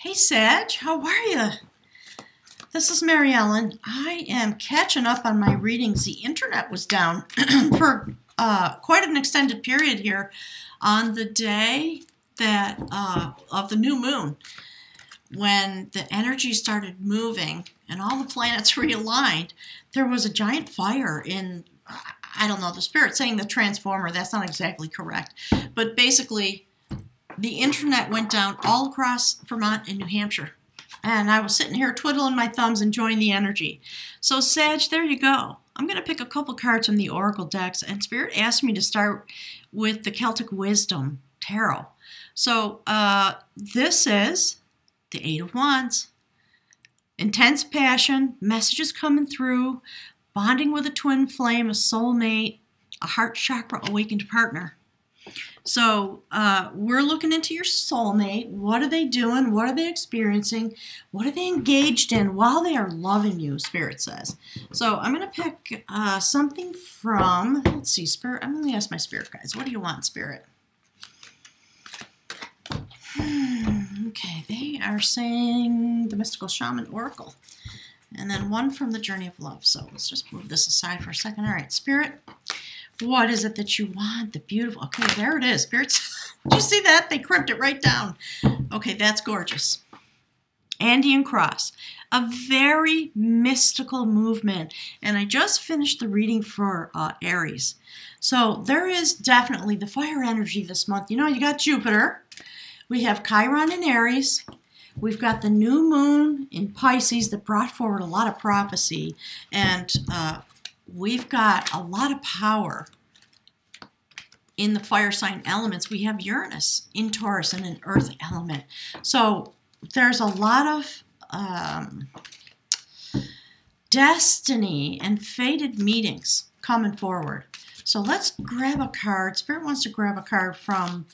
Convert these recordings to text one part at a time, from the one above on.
Hey Sag, how are you? This is Mary Ellen. I am catching up on my readings. The internet was down for quite an extended period here on the day that of the new moon, when the energy started moving and all the planets realigned. There was a giant fire in, I don't know, the spirit saying the transformer. That's not exactly correct, but basically the internet went down all across Vermont and New Hampshire. And I was sitting here twiddling my thumbs, enjoying the energy. So Sag, there you go. I'm going to pick a couple cards from the Oracle decks, and Spirit asked me to start with the Celtic Wisdom Tarot. So this is the Eight of Wands. Intense passion, messages coming through, bonding with a twin flame, a soulmate, a heart chakra awakened partner. So we're looking into your soulmate. What are they doing? What are they experiencing? What are they engaged in while they are loving you, Spirit says. So I'm going to pick something from, let's see, Spirit. I'm going to ask my Spirit guides. What do you want, Spirit? Okay, they are saying the Mystical Shaman Oracle. And then one from the Journey of Love. So let's just move this aside for a second. All right, Spirit. What is it that you want? The beautiful. Okay, there it is. Spirits. Did you see that? They crimped it right down. Okay, that's gorgeous. Andean Cross. A very mystical movement. And I just finished the reading for Aries. So there is definitely the fire energy this month. You know, you got Jupiter. We have Chiron in Aries. We've got the new moon in Pisces that brought forward a lot of prophecy. And we've got a lot of power in the fire sign elements. We have Uranus in Taurus and an earth element. So there's a lot of destiny and fated meetings coming forward. So let's grab a card. Spirit wants to grab a card from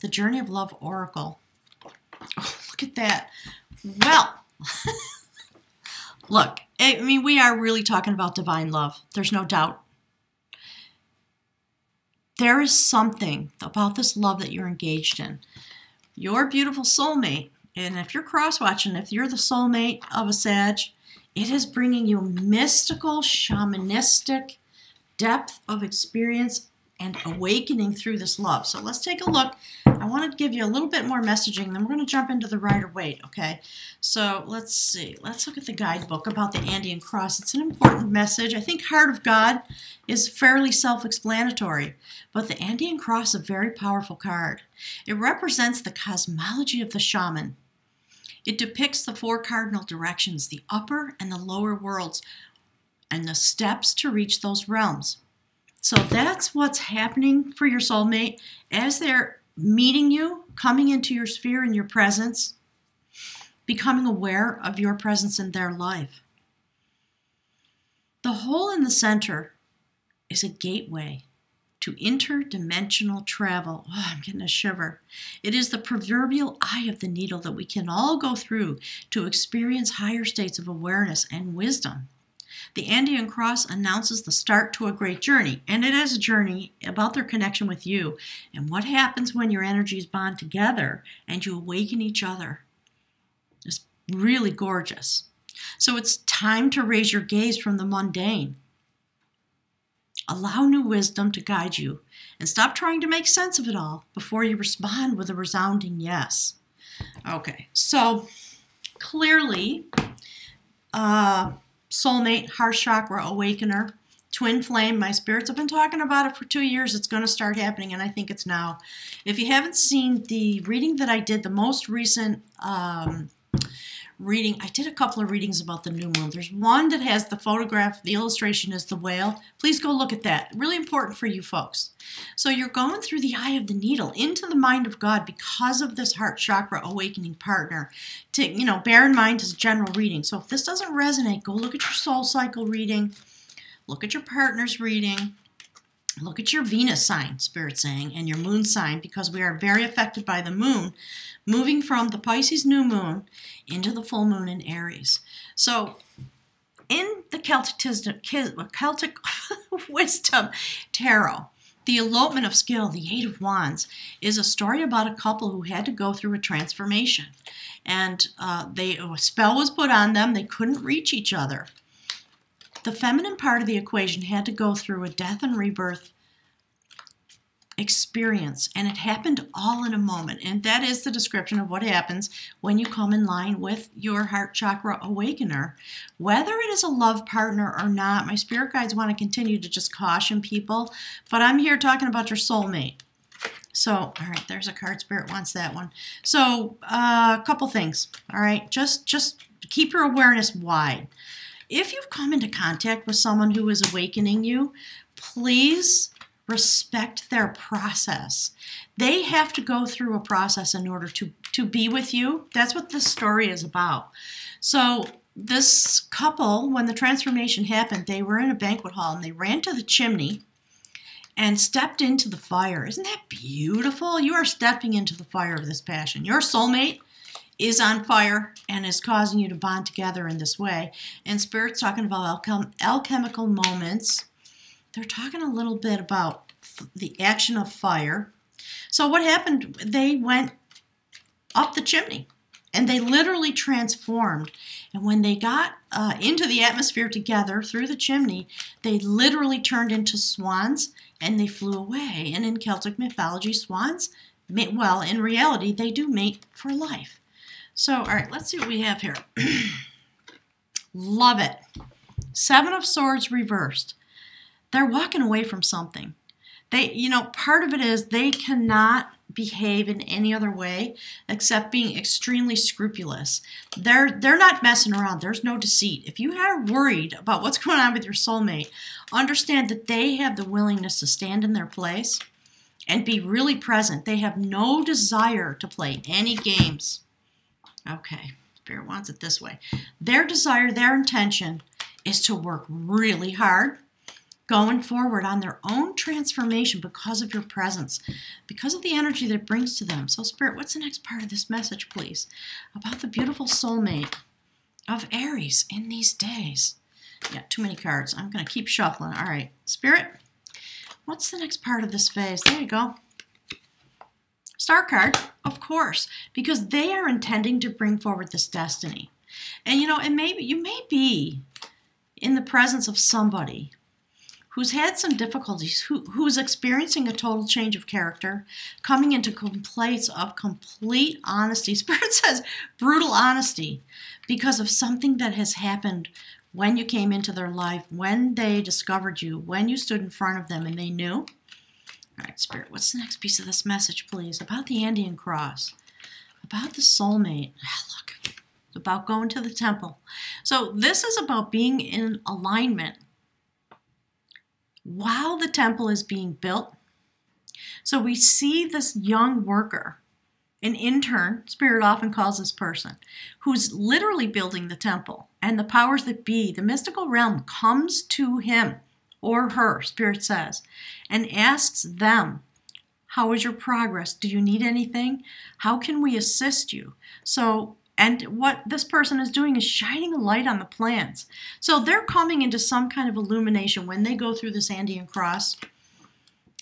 the Journey of Love Oracle. Oh, look at that. Well, look, I mean, we are really talking about divine love. There's no doubt. There is something about this love that you're engaged in. Your beautiful soulmate, and if you're cross-watching, if you're the soulmate of a Sag, it is bringing you mystical, shamanistic depth of experience and awakening through this love. So let's take a look. I want to give you a little bit more messaging, then we're going to jump into the Rider Waite, okay? So let's see. Let's look at the guidebook about the Andean Cross. It's an important message. I think Heart of God is fairly self-explanatory, but the Andean Cross is a very powerful card. It represents the cosmology of the shaman. It depicts the four cardinal directions, the upper and the lower worlds, and the steps to reach those realms. So that's what's happening for your soulmate as they're meeting you, coming into your sphere and your presence, becoming aware of your presence in their life. The hole in the center is a gateway to interdimensional travel. Oh, I'm getting a shiver. It is the proverbial eye of the needle that we can all go through to experience higher states of awareness and wisdom. The Andean Cross announces the start to a great journey, and it is a journey about their connection with you and what happens when your energies bond together and you awaken each other. It's really gorgeous. So it's time to raise your gaze from the mundane. Allow new wisdom to guide you and stop trying to make sense of it all before you respond with a resounding yes. Okay, so clearly, soulmate, heart chakra, awakener, twin flame. My spirits have been talking about it for 2 years. It's going to start happening, and I think it's now. If you haven't seen the reading that I did, the most recent reading, I did a couple of readings about the new moon. There's one that has the photograph, the illustration is the whale. Please go look at that. Really important for you folks. So you're going through the eye of the needle into the mind of God because of this heart chakra awakening partner. To, you know, bear in mind as a general reading. So if this doesn't resonate, go look at your soul cycle reading. Look at your partner's reading. Look at your Venus sign, Spirit saying, and your moon sign, because we are very affected by the moon, moving from the Pisces new moon into the full moon in Aries. So in the Celtic Wisdom Tarot, The elopement of skill, the Eight of Wands, is a story about a couple who had to go through a transformation. And a spell was put on them. They couldn't reach each other. The feminine part of the equation had to go through a death and rebirth experience, and it happened all in a moment. And that is the description of what happens when you come in line with your heart chakra awakener. Whether it is a love partner or not, my spirit guides want to continue to just caution people, but I'm here talking about your soulmate. So, all right, there's a card. Spirit wants that one. So, a couple things, all right? Just keep your awareness wide. If you've come into contact with someone who is awakening you, please respect their process. They have to go through a process in order to be with you. That's what this story is about. So this couple, when the transformation happened, they were in a banquet hall and they ran to the chimney and stepped into the fire. Isn't that beautiful? You are stepping into the fire of this passion. Your soulmate is on fire and is causing you to bond together in this way. And Spirit's talking about alchemical moments. They're talking a little bit about the action of fire. So what happened? They went up the chimney and they literally transformed. And when they got into the atmosphere together through the chimney, they literally turned into swans and they flew away. And in Celtic mythology, swans, well, in reality, they do mate for life. So, all right, let's see what we have here. Love it. Seven of Swords reversed. They're walking away from something. Part of it is they cannot behave in any other way except being extremely scrupulous. They're not messing around. There's no deceit. If you are worried about what's going on with your soulmate, understand that they have the willingness to stand in their place and be really present. They have no desire to play any games. Okay, Spirit wants it this way. Their desire, their intention is to work really hard going forward on their own transformation because of your presence, because of the energy that it brings to them. So, Spirit, what's the next part of this message, please, about the beautiful soulmate of Aries in these days? Yeah, too many cards. I'm going to keep shuffling. All right, Spirit, what's the next part of this phase? There you go. Star card, of course, because they are intending to bring forward this destiny. And, you may be in the presence of somebody who's had some difficulties, who's experiencing a total change of character, coming into a place of complete honesty. Spirit says brutal honesty because of something that has happened when you came into their life, when they discovered you, when you stood in front of them and they knew. All right, Spirit, what's the next piece of this message, please? About the Andean cross, about the soulmate. Look, it's about going to the temple. So this is about being in alignment while the temple is being built. So we see this young worker, an intern, Spirit often calls this person, who's literally building the temple. And the powers that be, the mystical realm, comes to him or her, Spirit says, and asks them, how is your progress? Do you need anything? How can we assist you? And what this person is doing is shining a light on the plans. So they're coming into some kind of illumination when they go through this Andean cross.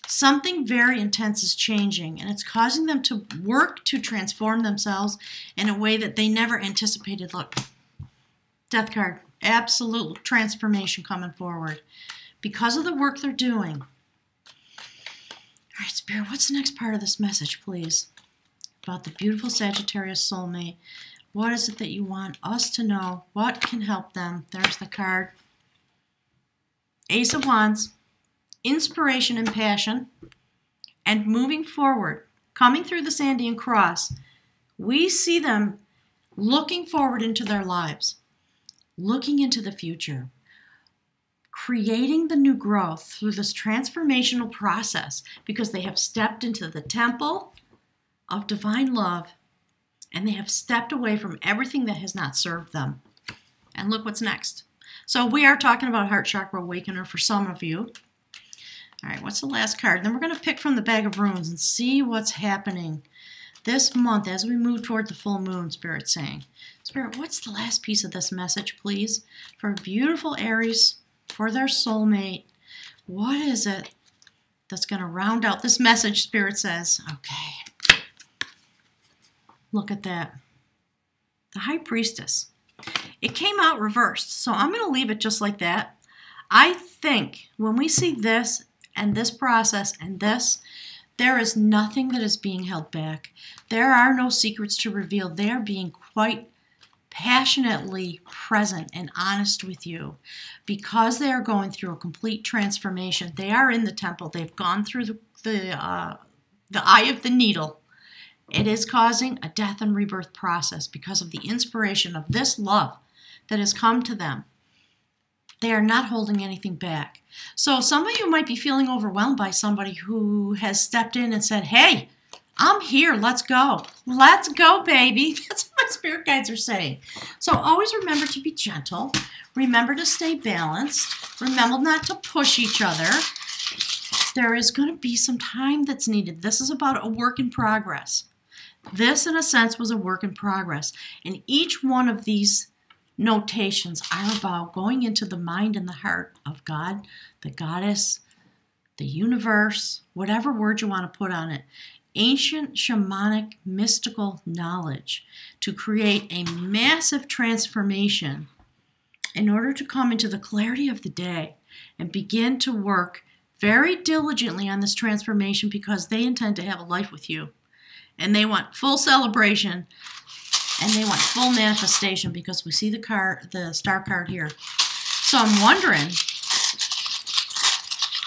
Something very intense is changing, and it's causing them to work to transform themselves in a way that they never anticipated. Look, Death card, absolute transformation coming forward because of the work they're doing. All right, Spirit, what's the next part of this message, please? About the beautiful Sagittarius soulmate. What is it that you want us to know? What can help them? There's the card. Ace of Wands, inspiration and passion, and moving forward, coming through the Andean cross. We see them looking forward into their lives, looking into the future, creating the new growth through this transformational process because they have stepped into the temple of divine love and they have stepped away from everything that has not served them. And look what's next. So we are talking about Heart Chakra Awakener for some of you. All right, what's the last card? Then we're going to pick from the bag of runes and see what's happening this month as we move toward the full moon, Spirit's saying. Spirit, what's the last piece of this message, please? For beautiful Aries, for their soulmate, what is it that's going to round out this message, Spirit says. Okay. Look at that. The High Priestess. It came out reversed, so I'm going to leave it just like that. I think when we see this and this process and this, there is nothing that is being held back. There are no secrets to reveal. They are being quite passionately present and honest with you because they are going through a complete transformation. They are in the temple. They've gone through the eye of the needle. It is causing a death and rebirth process because of the inspiration of this love that has come to them. They are not holding anything back. So some of you might be feeling overwhelmed by somebody who has stepped in and said, hey, I'm here. Let's go. Let's go, baby. That's what my spirit guides are saying. So always remember to be gentle. Remember to stay balanced. Remember not to push each other. There is going to be some time that's needed. This is about a work in progress. This, in a sense, was a work in progress. And each one of these notations are about going into the mind and the heart of God, the goddess, the universe, whatever word you want to put on it. Ancient shamanic mystical knowledge to create a massive transformation in order to come into the clarity of the day and begin to work very diligently on this transformation because they intend to have a life with you. And they want full celebration and they want full manifestation because we see the star card here. So I'm wondering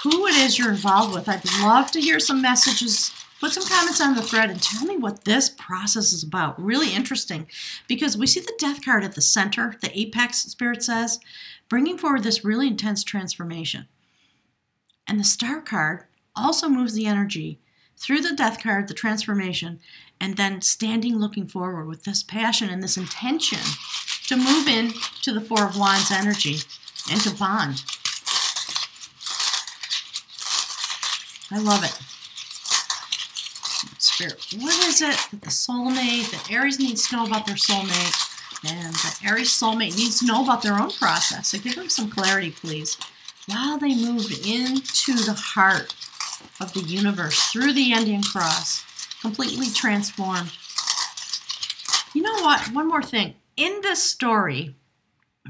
who it is you're involved with. I'd love to hear some messages. Put some comments on the thread and tell me what this process is about. Really interesting because we see the death card at the center, the apex, Spirit says, bringing forward this really intense transformation. And the star card also moves the energy through the death card, the transformation, and then standing looking forward with this passion and this intention to move in to the Four of Wands energy and to bond. I love it. Spirit, what is it that the soulmate, that Aries needs to know about their soulmate, and that Aries soulmate needs to know about their own process? So give them some clarity, please, while they move into the heart of the universe through the Indian cross, completely transformed. You know what? One more thing. In this story,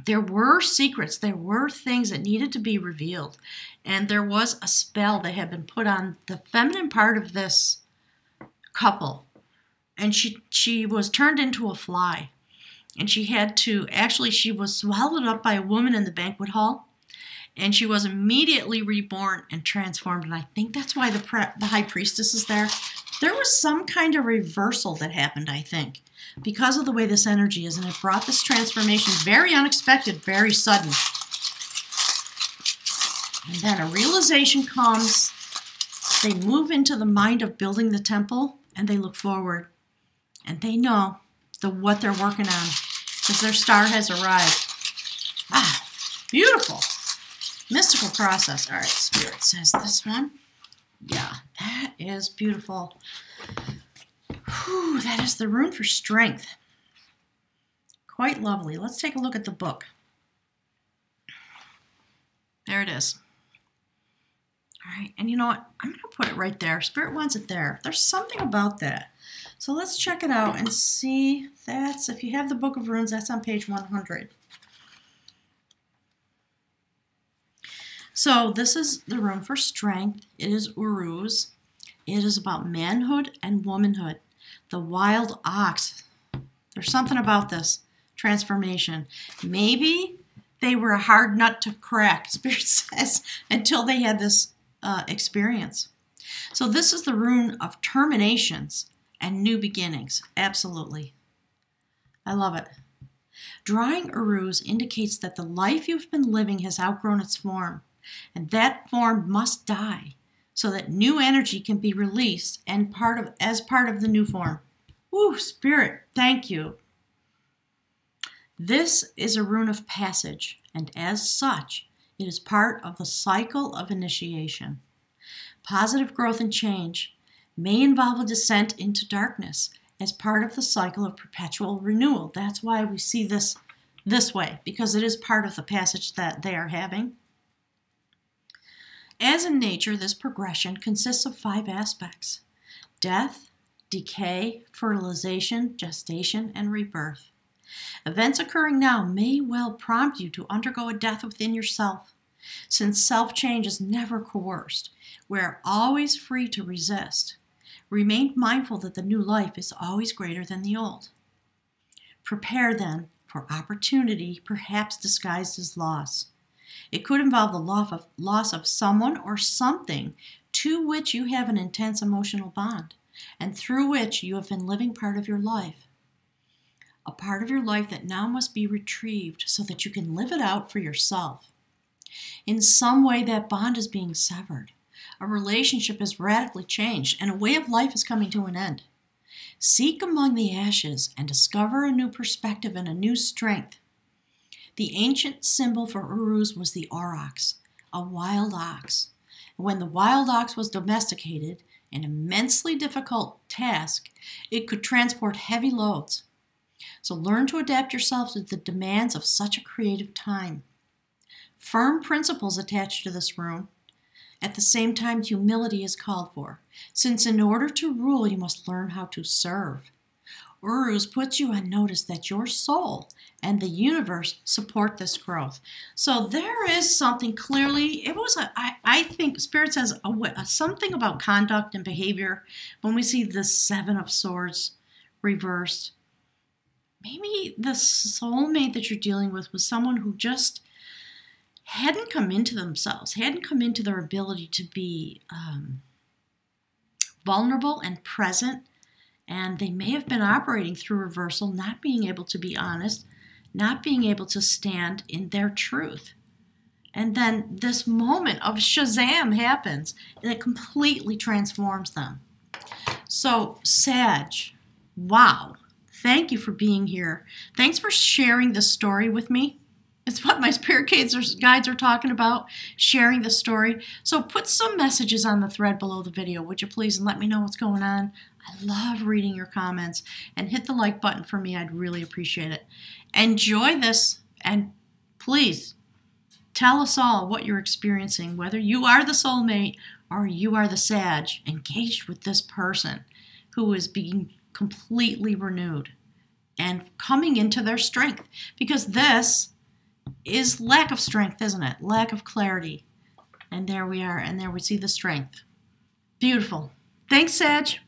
there were secrets. There were things that needed to be revealed. And there was a spell that had been put on the feminine part of this couple. And she was turned into a fly. And she had to, actually, she was swallowed up by a woman in the banquet hall. And she was immediately reborn and transformed. And I think that's why the High Priestess is there. There was some kind of reversal that happened, I think, because of the way this energy is. And it brought this transformation very unexpected, very sudden. And then a realization comes. They move into the mind of building the temple. And they look forward. And they know what they're working on. Because their star has arrived. Ah, beautiful. Mystical process. All right, Spirit says this one. Yeah, that is beautiful. Whew, that is the rune for strength. Quite lovely. Let's take a look at the book. There it is. All right, and you know what? I'm going to put it right there. Spirit wants it there. There's something about that. So let's check it out and see. That's, if you have the Book of Runes, that's on page 100. So this is the rune for strength. It is Uruz. It is about manhood and womanhood. The wild ox. There's something about this transformation. Maybe they were a hard nut to crack, Spirit says, until they had this experience. So this is the rune of terminations and new beginnings. Absolutely. I love it. Drawing Uruz indicates that the life you've been living has outgrown its form. And that form must die so that new energy can be released and as part of the new form. Ooh, Spirit, thank you. This is a rune of passage, and as such, it is part of the cycle of initiation. Positive growth and change may involve a descent into darkness as part of the cycle of perpetual renewal. That's why we see this way, because it is part of the passage that they are having. As in nature, this progression consists of 5 aspects: death, decay, fertilization, gestation, and rebirth. Events occurring now may well prompt you to undergo a death within yourself. Since self-change is never coerced, we are always free to resist. Remain mindful that the new life is always greater than the old. Prepare then for opportunity, perhaps disguised as loss. It could involve the loss of someone or something to which you have an intense emotional bond, and through which you have been living part of your life. A part of your life that now must be retrieved so that you can live it out for yourself. In some way, that bond is being severed. A relationship has radically changed, and a way of life is coming to an end. Seek among the ashes and discover a new perspective and a new strength. The ancient symbol for Uruz was the aurochs, a wild ox. When the wild ox was domesticated, an immensely difficult task, it could transport heavy loads. So learn to adapt yourself to the demands of such a creative time. Firm principles attached to this rune. At the same time, humility is called for, since in order to rule, you must learn how to serve. Uruz puts you on notice that your soul and the universe support this growth. So there is something clearly, I think Spirit says something about conduct and behavior when we see the 7 of Swords reversed. Maybe the soulmate that you're dealing with was someone who just hadn't come into themselves, hadn't come into their ability to be vulnerable and present, and they may have been operating through reversal, not being able to be honest, not being able to stand in their truth. And then this moment of Shazam happens, and it completely transforms them. So, Sag, wow, thank you for being here. Thanks for sharing this story with me. It's what my spirit guides are talking about, sharing the story. So put some messages on the thread below the video, would you please, and let me know what's going on. I love reading your comments. And hit the like button for me. I'd really appreciate it. Enjoy this, and please tell us all what you're experiencing, whether you are the soulmate or you are the Sag engaged with this person who is being completely renewed and coming into their strength. Because this is lack of strength, isn't it? Lack of clarity. And there we are, and there we see the strength. Beautiful. Thanks, Sag.